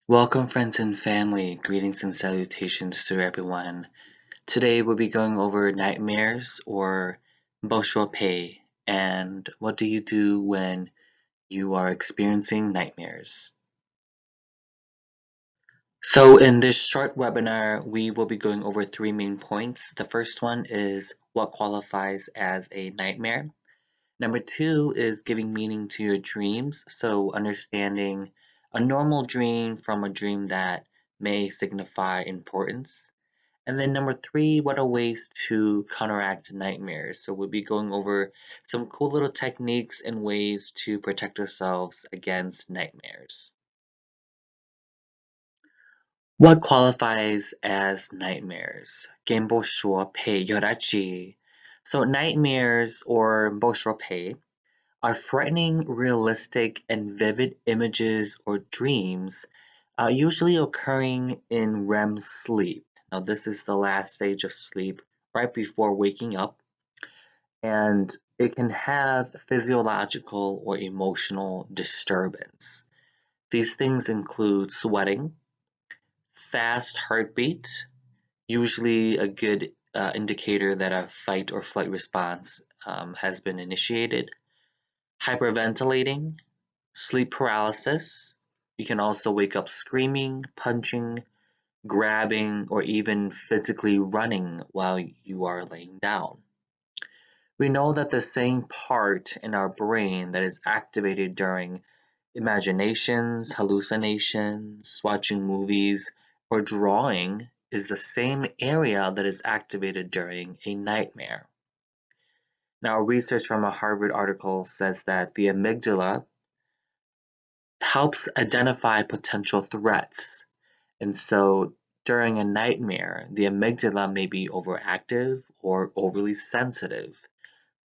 Welcome, friends and family. Greetings and salutations to everyone. Today we'll be going over nightmares or Pei and what do you do when you are experiencing nightmares. So in this short webinar, we will be going over three main points. The first one is what qualifies as a nightmare. Number two is giving meaning to your dreams, so understanding a normal dream from a dream that may signify importance. And then number three, what are ways to counteract nightmares? So we'll be going over some cool little techniques and ways to protect ourselves against nightmares. What qualifies as nightmares? 见不说配有点记. So nightmares or 不说配 are threatening, realistic, and vivid images or dreams, usually occurring in REM sleep. Now, this is the last stage of sleep, right before waking up, and it can have physiological or emotional disturbance. These things include sweating, fast heartbeat, usually a good indicator that a fight or flight response has been initiated, hyperventilating, sleep paralysis. You can also wake up screaming, punching, grabbing, or even physically running while you are laying down. We know that the same part in our brain that is activated during imaginations, hallucinations, watching movies, or drawing is the same area that is activated during a nightmare. Now, research from a Harvard article says that the amygdala helps identify potential threats. And so during a nightmare, the amygdala may be overactive or overly sensitive.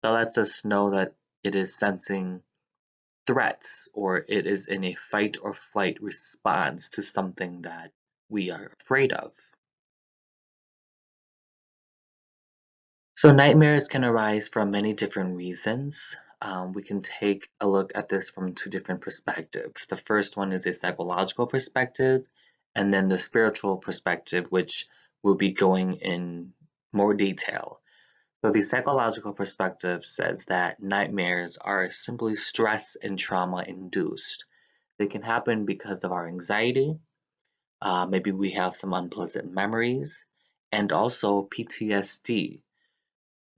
That lets us know that it is sensing threats or it is in a fight or flight response to something that we are afraid of. So nightmares can arise from many different reasons. We can take a look at this from two different perspectives. The first one is a psychological perspective, and then the spiritual perspective, which will be going in more detail. So the psychological perspective says that nightmares are simply stress and trauma induced. They can happen because of our anxiety, maybe we have some unpleasant memories, and also PTSD.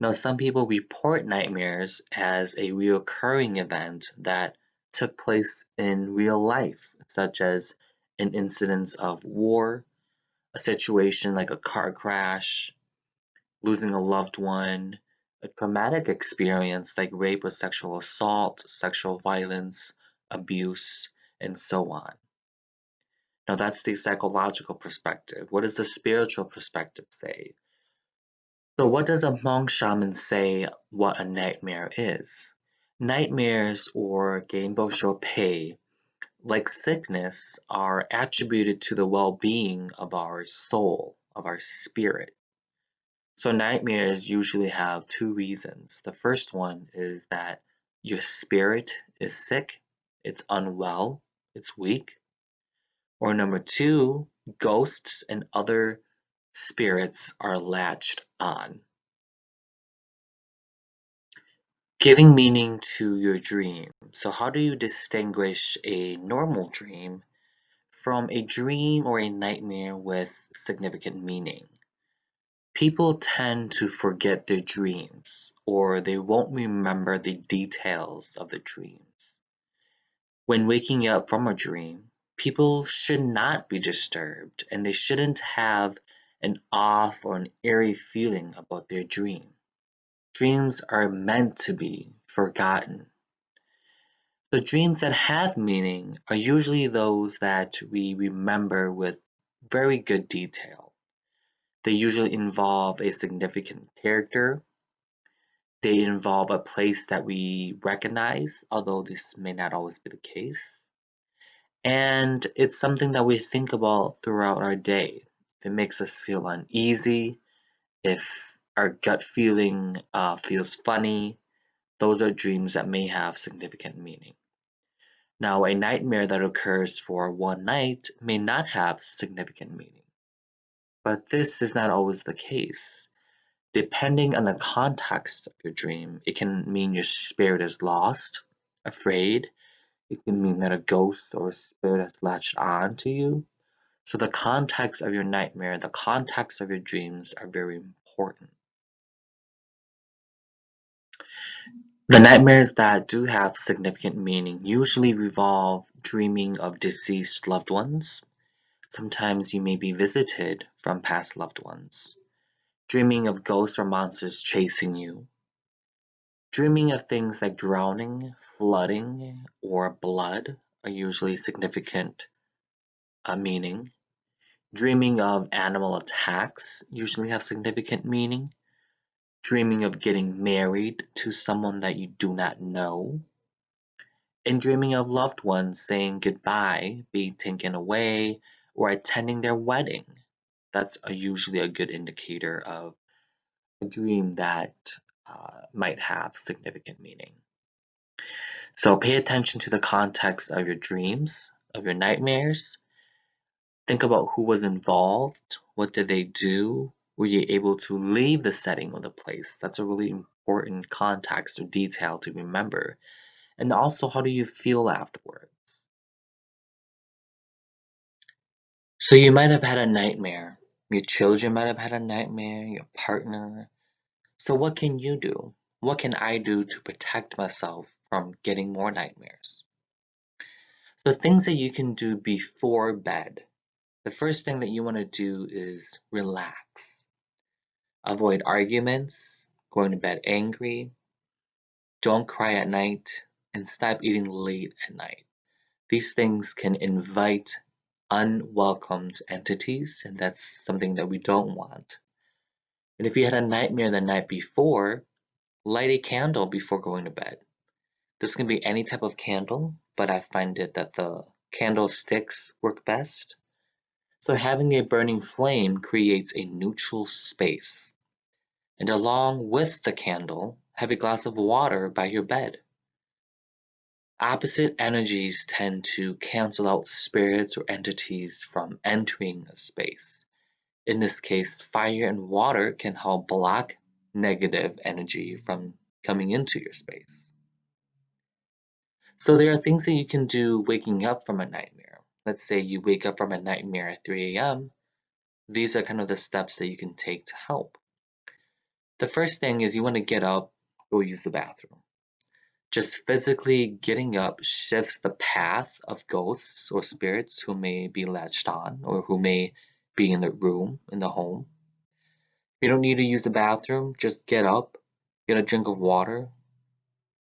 Now, some people report nightmares as a recurring event that took place in real life, such as an incident of war, a situation like a car crash, losing a loved one, a traumatic experience like rape or sexual assault, sexual violence, abuse, and so on. Now, that's the psychological perspective. What does the spiritual perspective say? So what does a Hmong shaman say what a nightmare is? Nightmares or Pei, like sickness, are attributed to the well-being of our soul, of our spirit. So nightmares usually have two reasons. The first one is that your spirit is sick, it's unwell, it's weak. Or number two, ghosts and other spirits are latched on. Giving meaning to your dream. So how do you distinguish a normal dream from a dream or a nightmare with significant meaning? People tend to forget their dreams, or they won't remember the details of the dreams. When waking up from a dream, people should not be disturbed, and they shouldn't have an off or an eerie feeling about their dream. Dreams are meant to be forgotten. The dreams that have meaning are usually those that we remember with very good detail. They usually involve a significant character. They involve a place that we recognize, although this may not always be the case. And it's something that we think about throughout our day. If it makes us feel uneasy, if our gut feeling feels funny, those are dreams that may have significant meaning. Now, a nightmare that occurs for one night may not have significant meaning, but this is not always the case. Depending on the context of your dream, it can mean your spirit is lost, afraid. It can mean that a ghost or a spirit has latched on to you. So the context of your nightmare, the context of your dreams are very important. The nightmares that do have significant meaning usually revolve dreaming of deceased loved ones. Sometimes you may be visited from past loved ones. Dreaming of ghosts or monsters chasing you. Dreaming of things like drowning, flooding, or blood are usually significant meaning. Dreaming of animal attacks usually have significant meaning. Dreaming of getting married to someone that you do not know. And dreaming of loved ones saying goodbye, being taken away, or attending their wedding. That's usually a good indicator of a dream that might have significant meaning. So pay attention to the context of your dreams, of your nightmares. Think about who was involved, what did they do, were you able to leave the setting of the place? That's a really important context or detail to remember. And also, how do you feel afterwards? So you might have had a nightmare. Your children might have had a nightmare, your partner. So what can you do? What can I do to protect myself from getting more nightmares? So things that you can do before bed. The first thing that you want to do is relax. Avoid arguments, going to bed angry, don't cry at night, and stop eating late at night. These things can invite unwelcomed entities, and that's something that we don't want. And if you had a nightmare the night before, light a candle before going to bed. This can be any type of candle, but I find it that the candlesticks work best. So having a burning flame creates a neutral space. And along with the candle, have a glass of water by your bed. Opposite energies tend to cancel out spirits or entities from entering a space. In this case, fire and water can help block negative energy from coming into your space. So there are things that you can do waking up from a nightmare. Let's say you wake up from a nightmare at 3 a.m. These are kind of the steps that you can take to help. The first thing is you want to get up, go use the bathroom. Just physically getting up shifts the path of ghosts or spirits who may be latched on or who may be in the room, in the home. You don't need to use the bathroom, just get up, get a drink of water,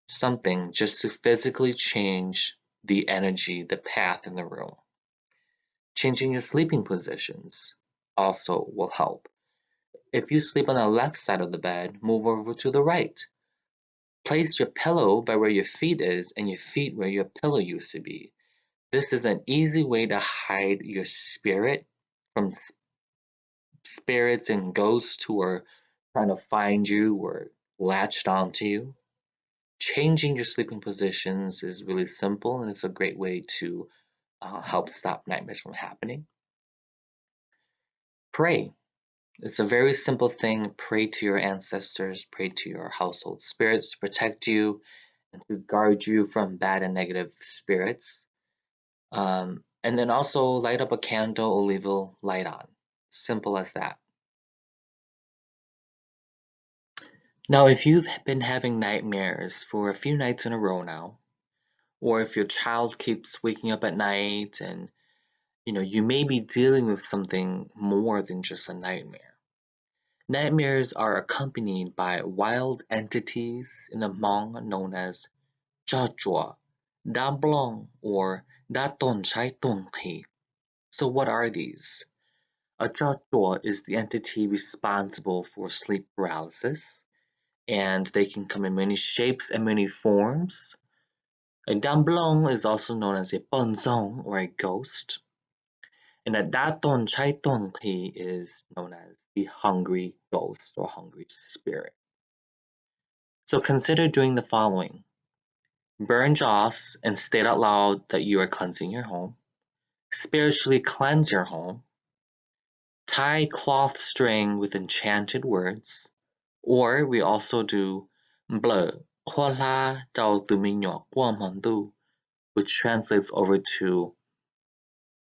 something just to physically change the energy, the path in the room. Changing your sleeping positions also will help. If you sleep on the left side of the bed, move over to the right. Place your pillow by where your feet is and your feet where your pillow used to be. This is an easy way to hide your spirit from spirits and ghosts who are trying to find you or latched onto you. Changing your sleeping positions is really simple and it's a great way to help stop nightmares from happening. Pray. It's a very simple thing. Pray to your ancestors, pray to your household spirits to protect you and to guard you from bad and negative spirits. And then also light up a candle or leave a light on. Simple as that. Now, if you've been having nightmares for a few nights in a row now, or if your child keeps waking up at night and you may be dealing with something more than just a nightmare. Nightmares are accompanied by wild entities in the Hmong known as Chachua, Damblong, or Daton Chai Tong He. So what are these? A Chachua is the entity responsible for sleep paralysis, and they can come in many shapes and many forms. A Damblong is also known as a Bonzong or a ghost. And a Daton Chai Tong He is known as the hungry ghost or hungry spirit. So consider doing the following. burn jaws, and state out loud that you are cleansing your home. Spiritually cleanse your home. Tie cloth string with enchanted words. Or we also do bleu, which translates over to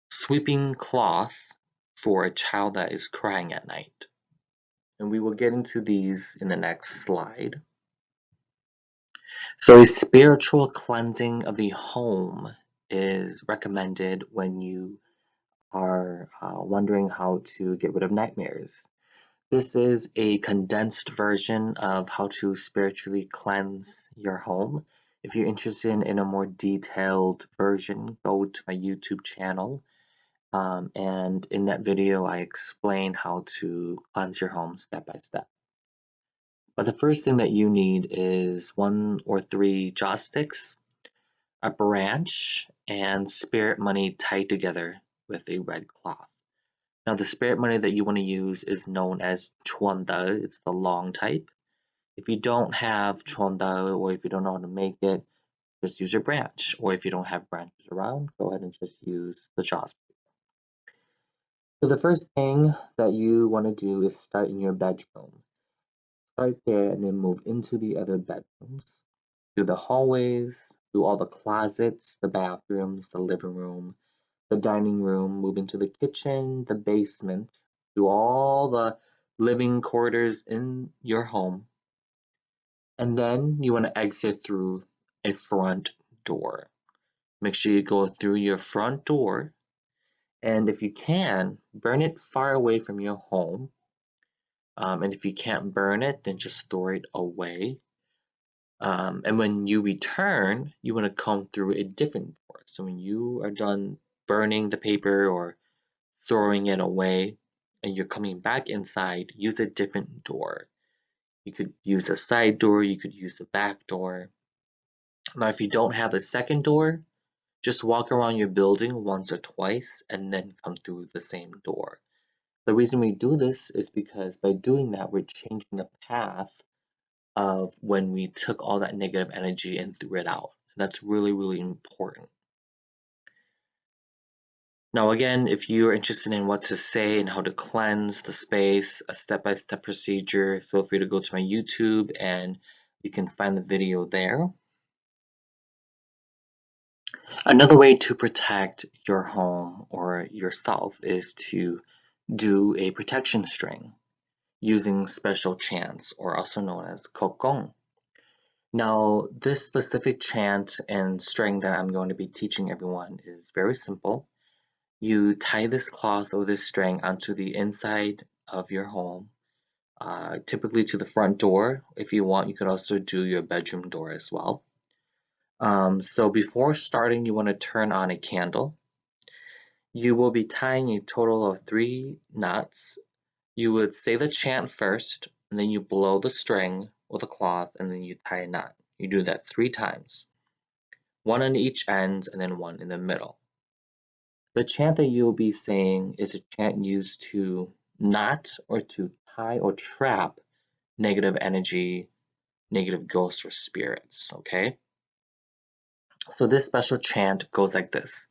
sweeping cloth for a child that is crying at night. And we will get into these in the next slide. So a spiritual cleansing of the home is recommended when you are wondering how to get rid of nightmares. This is a condensed version of how to spiritually cleanse your home. If you're interested in a more detailed version, go to my YouTube channel. And in that video, I explain how to cleanse your home step by step. But the first thing that you need is 1 or 3 joss sticks, a branch, and spirit money tied together with a red cloth. Now the spirit money that you want to use is known as chuanda. It's the long type. If you don't have chuanda, or if you don't know how to make it, just use a branch. Or if you don't have branches around, go ahead and just use the joss. So the first thing that you want to do is start in your bedroom. Start there and then move into the other bedrooms, through the hallways, through all the closets, the bathrooms, the living room, the dining room, move into the kitchen, the basement, through all the living quarters in your home. And then you want to exit through a front door. Make sure you go through your front door, and if you can, burn it far away from your home. And if you can't burn it, then just store it away. And when you return, you want to come through a different door. So when you are done burning the paper or throwing it away and you're coming back inside, use a different door. You could use a side door, you could use a back door. Now, if you don't have a second door, just walk around your building once or twice and then come through the same door. The reason we do this is because by doing that, we're changing the path of when we took all that negative energy and threw it out. That's really, really important. Now again, if you're interested in what to say and how to cleanse the space, a step-by-step procedure, feel free to go to my YouTube and you can find the video there. Another way to protect your home or yourself is to do a protection string using special chants, or also known as kokong. Now, this specific chant and string that I'm going to be teaching everyone is very simple. You tie this cloth or this string onto the inside of your home, typically to the front door. If you want, you could also do your bedroom door as well. So before starting, you want to turn on a candle. You will be tying a total of 3 knots. You would say the chant first, and then you blow the string with a cloth, and then you tie a knot. You do that 3 times. 1 on each end, and then 1 in the middle. The chant that you'll be saying is a chant used to knot or to tie or trap negative energy, negative ghosts or spirits, okay? So this special chant goes like this.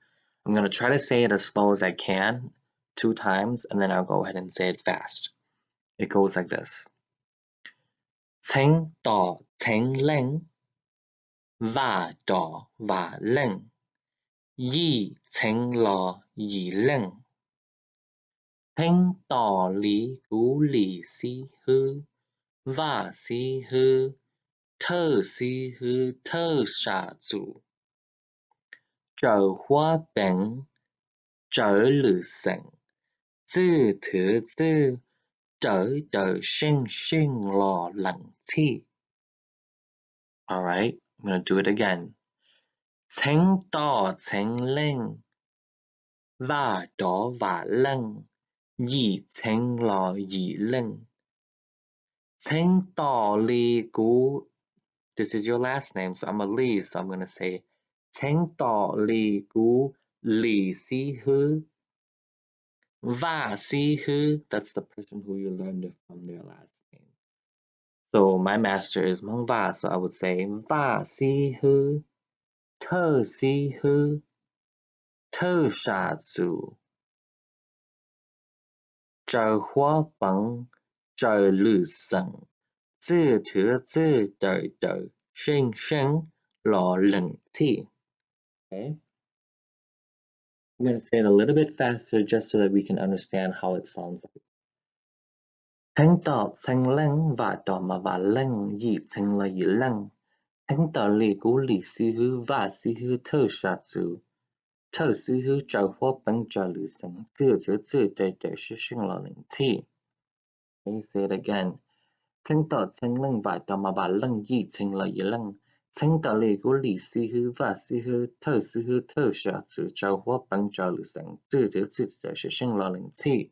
I'm going to try to say it as slow as I can 2 times, and then I'll go ahead and say it fast. It goes like this. Thánh tỏ thánh linh, và đỏ và linh, yi thánh lò yi linh. Thánh tỏ lý cú lý si hư, và si hư, thơ si hư thơ xả chủ. Trở hoa bệnh, trở lử sảnh, tư thứ tư, trở trở sinh sinh lò lặng thi. Alright, I'm going to do it again. Thánh tỏ thánh linh, và đỏ và linh, yi thánh lò yi linh. Thánh tỏ lý cú. This is your last name, so I'm a Li, so I'm going to say Thánh tỏ lý cú lý si hư. Va si hư, that's the person who you learned it from, their last name. So my master is Hmong Va, so I would say Va si hư. 特西呵特傻祖这花本这绿生这thứ这đời đời sinh sinh lo lệnh thi. Okay. I'm going to say it a little bit faster just so that we can understand how it sounds like. Thanh tọ thanh lăng và đỏ mà và lăng dị thanh là dị lăng. Thanh tọ lì cú lì sư hư và sư hư thơ sát sư. Thơ sư hư trào hoa bánh trà lì sẵn. Tự đời đời sư sinh là lệnh thi. Okay, say it again. Thanh tọ thanh lăng và đỏ mà và lăng dị thanh là dị lăng. Thanh tọ lì cú lì sư hư và sư hư thơ sát sư. Trào hoa bánh trà lì sẵn. Tự đời sư sinh là lệnh thi.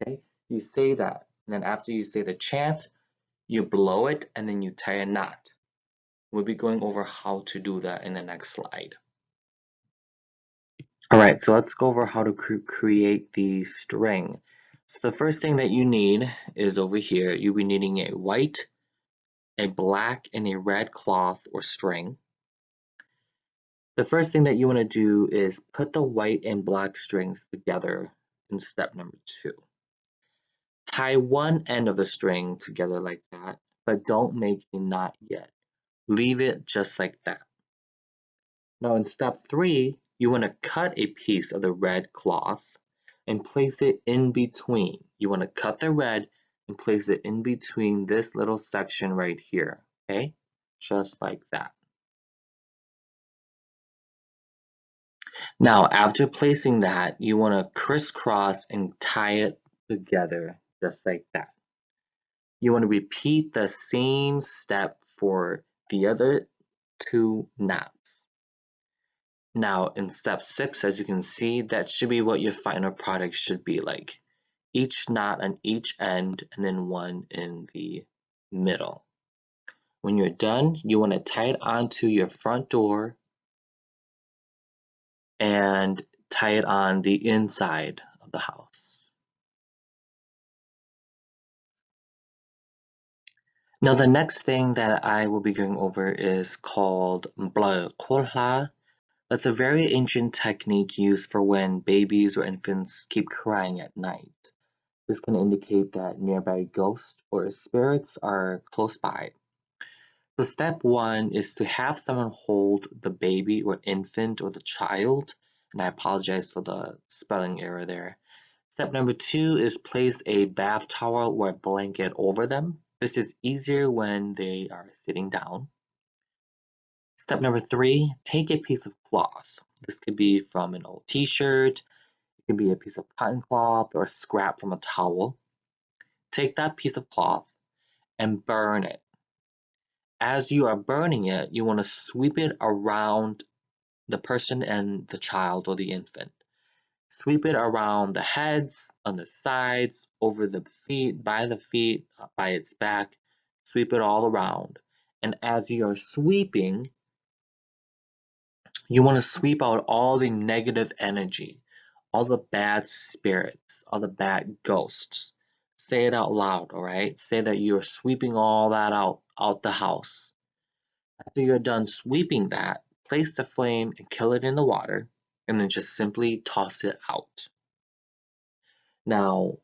Okay, you say that, and then after you say the chant, you blow it, and then you tie a knot. We'll be going over how to do that in the next slide. Alright, so let's go over how to create the string. So the first thing that you need is over here. You'll be needing a white, a black, and a red cloth or string. The first thing that you want to do is put the white and black strings together in step number 2. Tie one end of the string together like that, but don't make a knot yet. Leave it just like that. Now in step 3, you want to cut a piece of the red cloth and place it in between. You want to cut the red and place it in between this little section right here, okay? Just like that. Now after placing that, you want to crisscross and tie it together just like that. You want to repeat the same step for the other 2 knots. Now in step 6, as you can see, that should be what your final product should be like. Each knot on each end and then one in the middle. When you're done, you want to tie it onto your front door and tie it on the inside of the house. Now the next thing that I will be going over is called Mblö Kolha. That's a very ancient technique used for when babies or infants keep crying at night. This can indicate that nearby ghosts or spirits are close by. So step 1 is to have someone hold the baby or infant or the child, and I apologize for the spelling error there. Step number 2 is place a bath towel or a blanket over them. This is easier when they are sitting down. Step number 3, take a piece of cloth. This could be from an old t-shirt, it could be a piece of cotton cloth or a scrap from a towel. Take that piece of cloth and burn it. As you are burning it, you want to sweep it around the person and the child or the infant. Sweep it around the heads, on the sides, over the feet, by its back. Sweep it all around. And as you are sweeping, you want to sweep out all the negative energy, all the bad spirits, all the bad ghosts. Say it out loud, alright? Say that you're sweeping all that out the house. After you're done sweeping that, place the flame and kill it in the water, and then just simply toss it out. Now,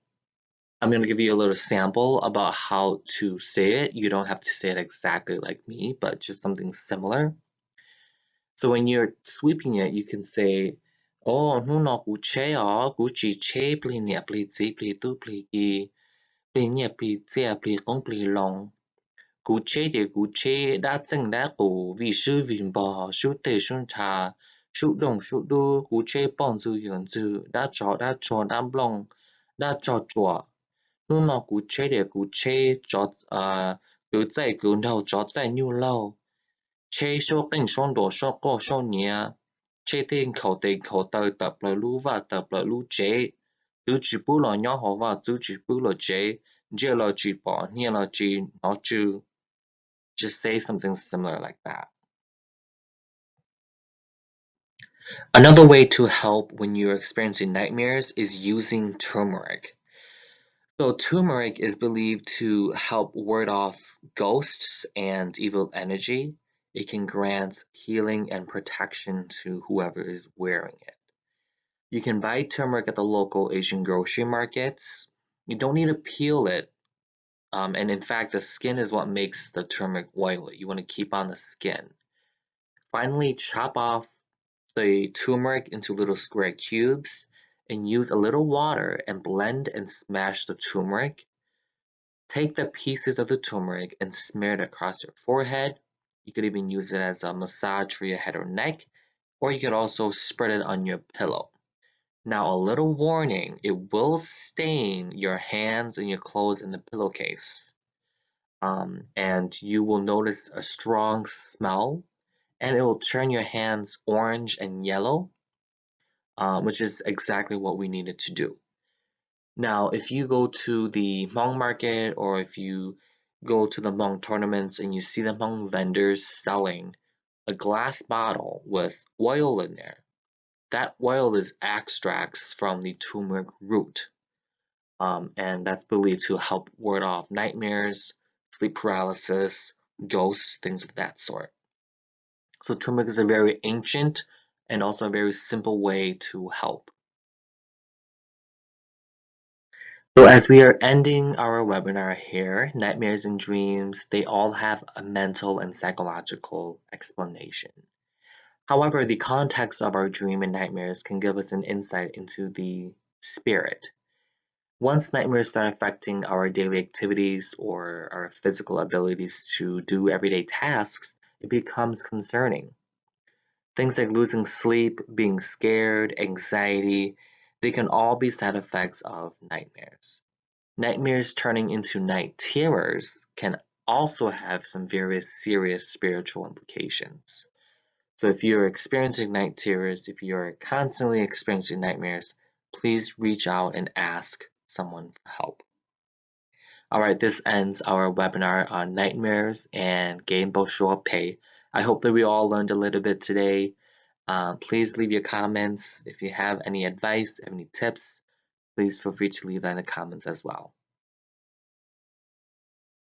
I'm going to give you a little sample about how to say it. You don't have to say it exactly like me, but just something similar. So when you're sweeping it, you can say, "Oh, nu no gu che o, gu chi che pli nia pli zi pli tu pli gi, pli nia pli zia pli gong pli long. Gu che de gu che da zeng da gu vi shi vin bo shu te shun ta, shu dong shu du gu che bong zu yuan zu, da chao da blong, da chao chua. Nu no gu che de gu che chao gu zai gu nao chao zai niu lao. Che shou qing shong duo shou guo shou nia, che ting kou tau tập le lu va tập le lu chế, tu chỉ bu lo nhỏ ho va tu chỉ bu lo chế, jie lo chỉ bỏ nia lo chỉ nó chu. Just say something similar like that. Another way to help when you're experiencing nightmares is using turmeric. So turmeric is believed to help ward off ghosts and evil energy. it can grant healing and protection to whoever is wearing it. You can buy turmeric at the local Asian grocery markets. You don't need to peel it. And in fact, the skin is what makes the turmeric oily. You want to keep on the skin. Finally, chop off the turmeric into little square cubes and use a little water and blend and smash the turmeric. Take the pieces of the turmeric and smear it across your forehead. You could even use it as a massage for your head or neck, or you could also spread it on your pillow. Now, a little warning, it will stain your hands and your clothes in the pillowcase. And you will notice a strong smell, and it will turn your hands orange and yellow, which is exactly what we needed to do. Now, if you go to the Hmong market or if you go to the Hmong tournaments and you see the Hmong vendors selling a glass bottle with oil in there, that oil is extracts from the turmeric root. And that's believed to help ward off nightmares, sleep paralysis, ghosts, things of that sort. So turmeric is a very ancient and also a very simple way to help. So as we are ending our webinar here, nightmares and dreams, they all have a mental and psychological explanation. However, the context of our dream and nightmares can give us an insight into the spirit. Once nightmares start affecting our daily activities or our physical abilities to do everyday tasks, it becomes concerning. Things like losing sleep, being scared, anxiety, they can all be side effects of nightmares. Nightmares turning into night terrors can also have some very serious spiritual implications. So if you're experiencing night terrors, if you're constantly experiencing nightmares, please reach out and ask someone for help. Alright, this ends our webinar on nightmares and Game Pay. I hope that we all learned a little bit today. Please leave your comments. If you have any advice, any tips, please feel free to leave that in the comments as well.